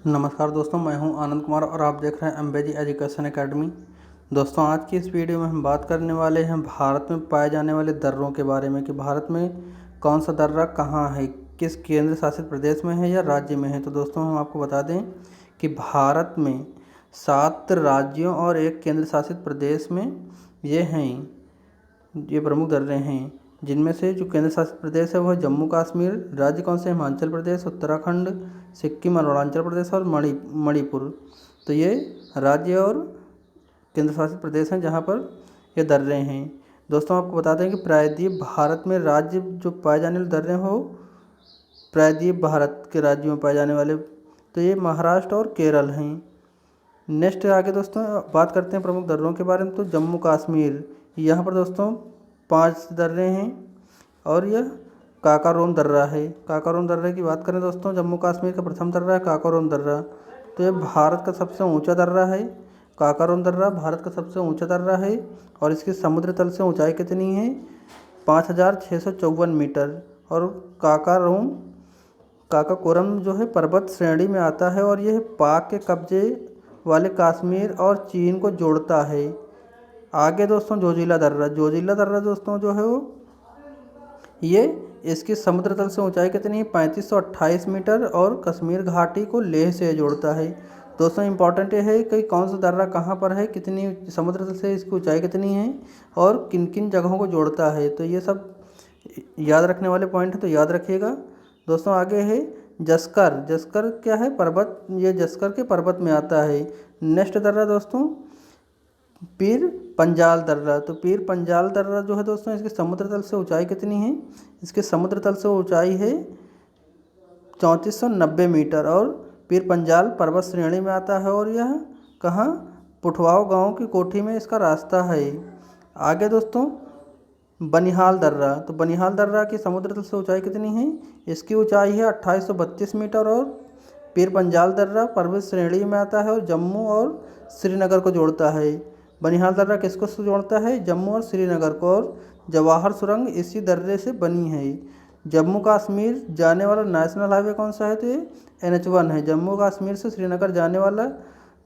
नमस्कार दोस्तों, मैं हूं आनंद कुमार और आप देख रहे हैं एमबीजी एजुकेशन एकेडमी। दोस्तों, आज की इस वीडियो में हम बात करने वाले हैं भारत में पाए जाने वाले दर्रों के बारे में कि भारत में कौन सा दर्रा कहां है, किस केंद्र शासित प्रदेश में है या राज्य में है। तो दोस्तों, हम आपको बता दें कि भारत में 7 राज्यों और एक केंद्र शासित प्रदेश में ये प्रमुख दर्रे हैं, जिनमें से जो केंद्र शासित प्रदेश है वह जम्मू कश्मीर, राज्य कौन से हिमाचल प्रदेश, उत्तराखंड, सिक्किम और अरुणाचल प्रदेश और मणिपुर। तो ये राज्य और केंद्र शासित प्रदेश हैं जहाँ पर ये दर्रे हैं। दोस्तों, आपको बता दें कि प्रायद्वीप भारत में राज्य जो पाए जाने वाले दर्रे हो, प्रायद्वीप भारत के राज्यों में पाए जाने वाले, तो ये महाराष्ट्र और केरल हैं। नेक्स्ट आगे दोस्तों बात करते हैं प्रमुख दर्रों के बारे में। तो जम्मू कश्मीर, यहाँ पर दोस्तों 5 दर्रे हैं और यह काकारोन दर्रा है। काकारोन दर्रे की बात करें दोस्तों, जम्मू कश्मीर का प्रथम दर्रा है काकारोन दर्रा। तो ये भारत का सबसे ऊंचा दर्रा है। काकारोन दर्रा भारत का सबसे ऊंचा दर्रा है और इसकी समुद्र तल से ऊंचाई कितनी है? 5,654 मीटर। और काकाकोरम जो है पर्वत श्रेणी में आता है और यह पाक के कब्जे वाले कश्मीर और चीन को जोड़ता है। आगे दोस्तों जोजिला दर्रा दोस्तों जो है वो ये इसकी समुद्र तल से ऊंचाई कितनी है? 3528 मीटर और कश्मीर घाटी को लेह से जोड़ता है। दोस्तों, इंपॉर्टेंट ये है कि कौन सा दर्रा कहाँ पर है, कितनी समुद्र तल से इसकी ऊंचाई कितनी है और किन किन जगहों को जोड़ता है। तो ये सब याद रखने वाले पॉइंट है, तो याद रखिएगा। दोस्तों, आगे है जस्कर क्या है? पर्वत। ये जस्कर के पर्वत में आता है। नेक्स्ट दर्रा दोस्तों पीर पंजाल दर्रा। तो पीर पंजाल दर्रा जो है दोस्तों, इसकी समुद्र तल से ऊंचाई कितनी है? इसके समुद्र तल से ऊंचाई है 3490 मीटर और पीर पंजाल पर्वत श्रेणी में आता है और यह कहाँ? पुठवाओ गांव की कोठी में इसका रास्ता है। आगे दोस्तों बनिहाल दर्रा। तो बनिहाल दर्रा की समुद्र तल से ऊंचाई कितनी है? इसकी ऊंचाई है 2832 मीटर और पीर पंजाल दर्रा पर्वत श्रेणी में आता है और जम्मू और श्रीनगर को जोड़ता है। बनिहाल दर्रा किसको जोड़ता है? जम्मू और श्रीनगर को। और जवाहर सुरंग इसी दर्रे से बनी है। जम्मू कश्मीर जाने वाला नेशनल हाईवे कौन सा है? तो ये NH1 है। जम्मू कश्मीर से श्रीनगर जाने वाला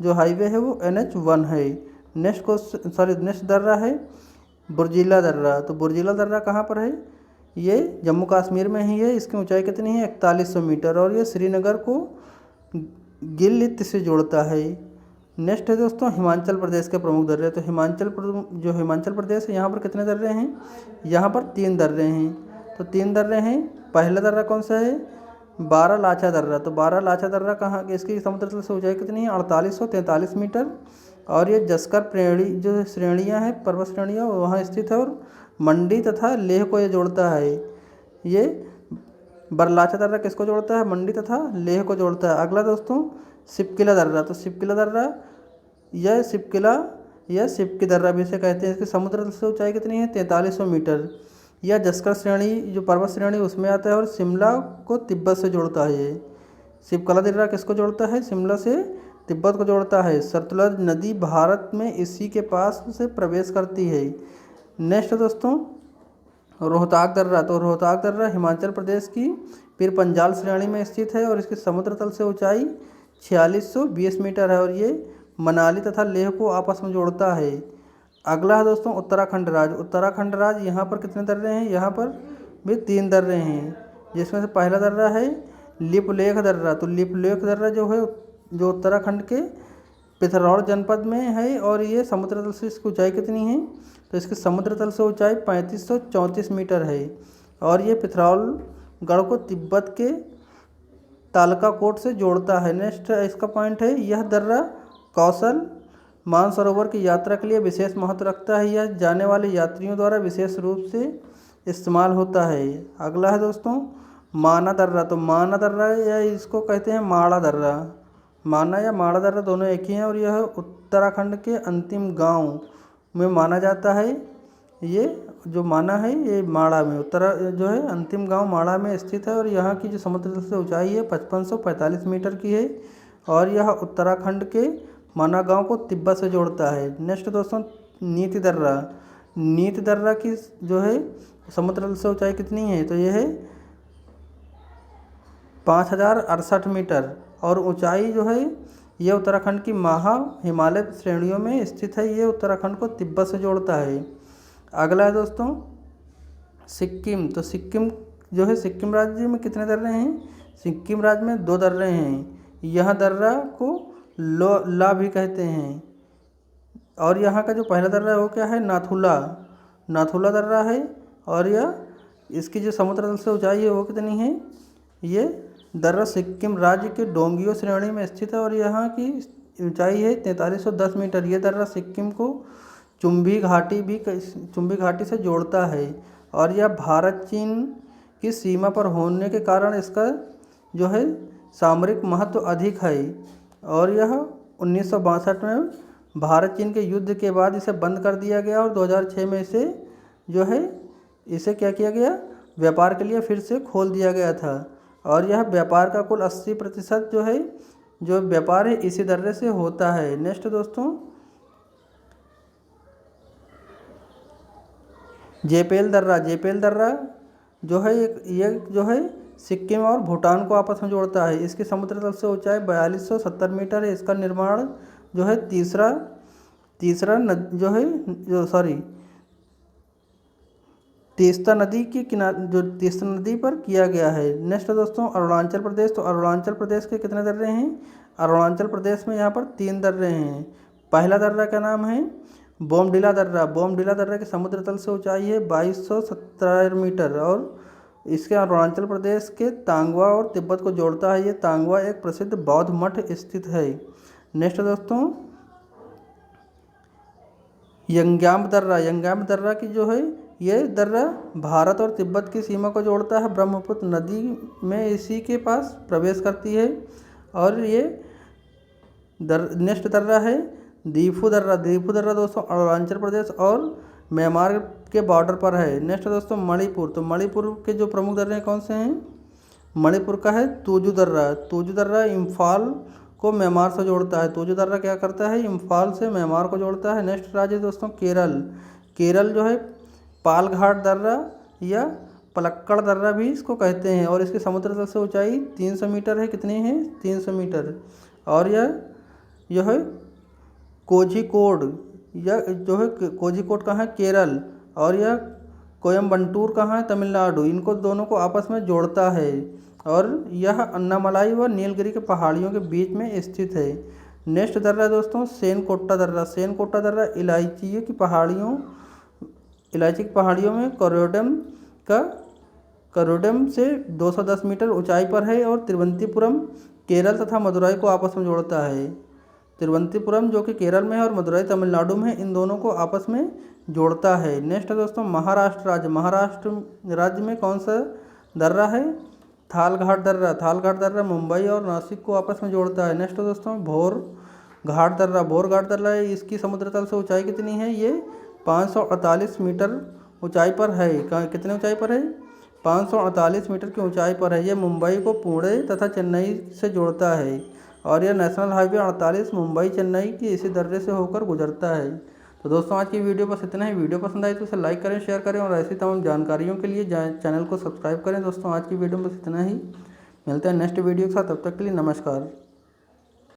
जो हाईवे है वो NH1 है। नेक्स्ट दर्रा है बुर्जिला दर्रा। तो बुर्जिला दर्रा कहाँ पर है? ये जम्मू कश्मीर में ही है। इसकी ऊंचाई कितनी है? 4100 मीटर और ये श्रीनगर को गिलित से जोड़ता है। नेक्स्ट है दोस्तों हिमाचल प्रदेश के प्रमुख दर्रे। तो हिमाचल प्रदेश है, यहाँ पर कितने दर्रे हैं? यहाँ पर 3 दर्रे हैं। तो 3 दर्रे हैं। पहला दर्रा कौन सा है? बारालाचा दर्रा। तो बारालाचा दर्रा कहाँ? इसकी समुद्र तल से ऊंचाई कितनी है? 4843 मीटर और ये जस्कर जो श्रेणियाँ हैं, पर्वत श्रेणियाँ, वहाँ स्थित है और मंडी तथा लेह को ये जोड़ता है। ये बरलाचा दर्रा किसको जोड़ता है? मंडी तथा लेह को जोड़ता है। अगला दोस्तों सिपकिला दर्रा। तो सिपकिला दर्रा या सिपकी दर्रा भी इसे कहते हैं। इसकी समुद्र तल से ऊंचाई कितनी है? 4300 मीटर। यह जस्कर श्रेणी जो पर्वत श्रेणी उसमें आता है और शिमला को तिब्बत से जोड़ता है। ये सिपकला दर्रा किसको जोड़ता है? शिमला से तिब्बत को जोड़ता है। सतलज नदी भारत में इसी के पास से प्रवेश करती है। नेक्स्ट दोस्तों रोहताक दर्रा। तो रोहताक दर्रा हिमाचल प्रदेश की पीर पंजाल श्रेणी में स्थित है और इसकी समुद्र तल से ऊंचाई 4620 मीटर है और ये मनाली तथा लेह को आपस में जोड़ता है। अगला है दोस्तों उत्तराखंड राज्य। यहाँ पर कितने दर्रे हैं? यहाँ पर भी 3 दर्रे हैं, जिसमें से पहला दर्रा है लिपुलेख दर्रा। तो लिपुलेख दर्रा जो है जो उत्तराखंड के पिथौरागढ़ जनपद में है और ये समुद्र तल से इसकी ऊंचाई कितनी है? तो इसकी समुद्र तल से ऊंचाई 3534 मीटर है और ये पिथौरागढ़ को तिब्बत के तालकाकोट से जोड़ता है। नेक्स्ट इसका पॉइंट है यह दर्रा कौशल मानसरोवर की यात्रा के लिए विशेष महत्व रखता है। यह जाने वाले यात्रियों द्वारा विशेष रूप से इस्तेमाल होता है। अगला है दोस्तों माना दर्रा। तो माना दर्रा या इसको कहते हैं माड़ा दर्रा। माना या माड़ा दर्रा दोनों एक ही हैं और यह उत्तराखंड के अंतिम गांव में माना जाता है। ये जो माना है ये माड़ा में जो है अंतिम गांव माड़ा में स्थित है और यहाँ की जो समुद्र तल से ऊंचाई है 5545 मीटर की है और यह उत्तराखंड के माना गांव को तिब्बत से जोड़ता है। नेक्स्ट दोस्तों नीति दर्रा की जो है समुद्र तल से ऊंचाई कितनी है? तो ये है 5068 मीटर और ऊंचाई जो है ये उत्तराखंड की महा हिमालय श्रेणियों में स्थित है। ये उत्तराखंड को तिब्बत से जोड़ता है। अगला है दोस्तों सिक्किम। तो सिक्किम जो है, सिक्किम राज्य में कितने दर्रे हैं? सिक्किम राज्य में 2 दर्रे हैं। यह दर्रा को ला भी कहते हैं। और यहाँ का जो पहला दर्रा है वो क्या है? नाथुला। नाथुला दर्रा है। और यह इसकी जो समुद्र तल से ऊंचाई है वो कितनी है? ये दर्रा सिक्किम राज्य के डोंगियो श्रेणी में स्थित है और यहाँ की ऊंचाई है 4310 मीटर। ये दर्रा सिक्किम को चुंबी घाटी से जोड़ता है और यह भारत चीन की सीमा पर होने के कारण इसका जो है सामरिक महत्व अधिक है। और यह 1962 में भारत चीन के युद्ध के बाद इसे बंद कर दिया गया और 2006 में इसे जो है इसे क्या किया गया? व्यापार के लिए फिर से खोल दिया गया था। और यह व्यापार का कुल 80% जो है जो व्यापार है इसी दर्रे से होता है। नेक्स्ट दोस्तों जेपेल दर्रा। जेपेल दर्रा जो है ये जो है सिक्किम और भूटान को आपस में जोड़ता है। इसकी समुद्र तल से ऊंचाई 4270 मीटर है। इसका निर्माण जो है तीसरा तीस्ता नदी पर किया गया है। नेक्स्ट दोस्तों अरुणाचल प्रदेश। तो अरुणाचल प्रदेश के कितने दर्रे हैं? अरुणाचल प्रदेश में यहाँ पर 3 दर्रे हैं। पहला दर्रा का नाम है बोमडिला दर्रा। बोमडिला दर्रा की समुद्र तल से ऊंचाई है 2270 मीटर और इसके अरुणाचल प्रदेश के तांगवा और तिब्बत को जोड़ता है। ये तांगवा एक प्रसिद्ध बौद्ध मठ स्थित है। नेक्स्ट दोस्तों यंग्याम दर्रा। यंग्याम दर्रा की जो है ये दर्रा भारत और तिब्बत की सीमा को जोड़ता है। ब्रह्मपुत्र नदी में इसी के पास प्रवेश करती है। और ये नेक्स्ट दर्रा है दीफू दर्रा। दीफू दर्रा दोस्तों अरुणाचल प्रदेश और म्यांमार के बॉर्डर पर है। नेक्स्ट दोस्तों मणिपुर। तो मणिपुर के जो प्रमुख दर्रे कौन से हैं? मणिपुर का है तुजु दर्रा। तुजु दर्रा इम्फाल को म्यांमार से जोड़ता है। तुजु दर्रा क्या करता है? इम्फाल से म्यांमार को जोड़ता है। नेक्स्ट राज्य दोस्तों केरल। केरल जो है पालघाट दर्रा या पलक्कड़ दर्रा भी इसको कहते हैं और इसकी समुद्र तल से ऊंचाई 300 मीटर है। कितनी है? 300 मीटर। और यह है कोझिकोड। यह जो है कोझिकोड कहाँ है? केरल। और यह कोयम्बटूर कहाँ है? तमिलनाडु। इनको दोनों को आपस में जोड़ता है और यह अन्नामलाई व नीलगिरी के पहाड़ियों के बीच में स्थित है। नेक्स्ट दर्रा दोस्तों सेनकोट्टा दर्रा। सेनकोट्टा दर्रा इलायची की पहाड़ियों में करोडम से 210 मीटर ऊंचाई पर है और तिरुवनंतपुरम केरल तथा मदुरई को आपस में जोड़ता है। तिरुवनंतपुरम जो कि केरल में है और मदुरई तमिलनाडु में है, इन दोनों को आपस में जोड़ता है। नेक्स्ट दोस्तों महाराष्ट्र राज्य। महाराष्ट्र राज्य में कौन सा दर्रा है? थालघाट दर्रा। थालघाट दर्रा मुंबई और नासिक को आपस में जोड़ता है। नेक्स्ट दोस्तों भोर घाट दर्रा। भोर घाट दर्रा है, इसकी समुद्र तल से ऊंचाई कितनी है? ये 548 मीटर ऊंचाई पर है। कितने ऊंचाई पर है? 548 मीटर की ऊंचाई पर है। ये मुंबई को पुणे तथा चेन्नई से जोड़ता है और यह नेशनल हाईवे 48 मुंबई चेन्नई की इसी दर्रे से होकर गुजरता है। तो दोस्तों आज की वीडियो बस इतना ही। वीडियो पसंद आई तो इसे लाइक करें, शेयर करें और ऐसी तमाम जानकारियों के लिए चैनल को सब्सक्राइब करें। दोस्तों आज की वीडियो में बस इतना ही। मिलते हैं नेक्स्ट वीडियो के साथ, तब तक के लिए नमस्कार।